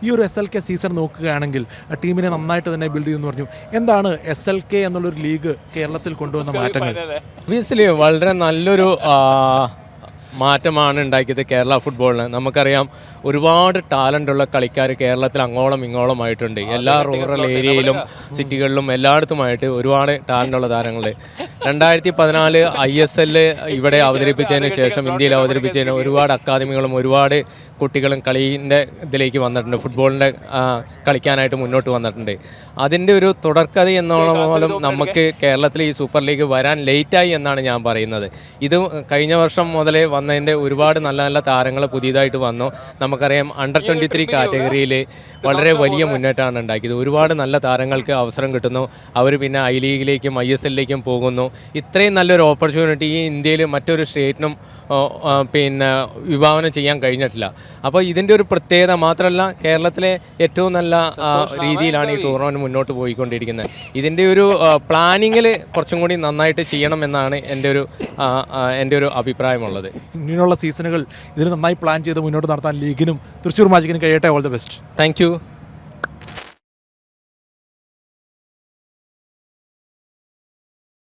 ഈ ഒരു SLK season നോക്കുകയാണെങ്കിൽ ടീമിനെ നന്നായിട്ട് തന്നെ ബിൽഡ് ചെയ്യുമെന്ന് പറഞ്ഞു. എന്താണ് SLK എന്നുള്ളൊരു ലീഗ് കേരളത്തിൽ കൊണ്ടുവന്ന മാറ്റങ്ങൾ? ഒബിയസ്ലി വളരെ നല്ലൊരു മാറ്റമാണ് ഉണ്ടാക്കിയത് കേരള ഫുട്ബോളിന്. നമുക്കറിയാം ഒരുപാട് ടാലൻ്റുള്ള കളിക്കാർ കേരളത്തിൽ അങ്ങോളം ഇങ്ങോളമായിട്ടുണ്ട്. എല്ലാ റൂറൽ ഏരിയയിലും സിറ്റികളിലും എല്ലായിടത്തുമായിട്ട് ഒരുപാട് ടാലൻ്റുള്ള താരങ്ങൾ. 2014 ISL ഇവിടെ അവതരിപ്പിച്ചതിന് ശേഷം, ഇന്ത്യയിൽ അവതരിപ്പിച്ചതിന് ഒരുപാട് അക്കാദമികളും ഒരുപാട് കുട്ടികളും കളീൻ്റെ ഇതിലേക്ക് വന്നിട്ടുണ്ട്, ഫുട്ബോളിൻ്റെ കളിക്കാനായിട്ട് മുന്നോട്ട് വന്നിട്ടുണ്ട്. അതിൻ്റെ ഒരു തുടർക്കഥ എന്നോളം പോലും നമുക്ക് കേരളത്തിൽ ഈ സൂപ്പർ ലീഗ് വരാൻ ലേറ്റായി എന്നാണ് ഞാൻ പറയുന്നത്. ഇത് കഴിഞ്ഞ വർഷം മുതലേ വന്നതിൻ്റെ ഒരുപാട് നല്ല നല്ല താരങ്ങൾ പുതിയതായിട്ട് വന്നു. നമുക്കറിയാം അണ്ടർ 23 കാറ്റഗറിയിൽ വളരെ വലിയ മുന്നേറ്റമാണ് ഉണ്ടാക്കിയത്. ഒരുപാട് നല്ല താരങ്ങൾക്ക് അവസരം കിട്ടുന്നു. അവർ പിന്നെ I ലീഗിലേക്കും ISLിലേക്കും പോകുന്നു. ഇത്രയും നല്ലൊരു ഓപ്പർച്യൂണിറ്റി ഈ ഇന്ത്യയിൽ മറ്റൊരു സ്റ്റേറ്റിനും പിന്നെ വിഭാവനം ചെയ്യാൻ കഴിഞ്ഞിട്ടില്ല. അപ്പോൾ ഇതിൻ്റെ ഒരു പ്രത്യേകത മാത്രമല്ല, കേരളത്തിലെ ഏറ്റവും നല്ല രീതിയിലാണ് ഈ ടൂർണമെൻറ്റ് മുന്നോട്ട് പോയിക്കൊണ്ടിരിക്കുന്നത്. ഇതിൻ്റെ ഒരു പ്ലാനിങ്ങിൽ കുറച്ചും കൂടി നന്നായിട്ട് ചെയ്യണമെന്നാണ് എൻ്റെ ഒരു അഭിപ്രായമുള്ളത്. ഇനിയുള്ള സീസണുകൾ ഇതിൽ നന്നായി പ്ലാൻ ചെയ്ത് മുന്നോട്ട് നടത്താൻ ലീഗിനും തൃശ്ശൂർ മാജിക്കിനും കഴിയട്ടെ. All the best. Thank you.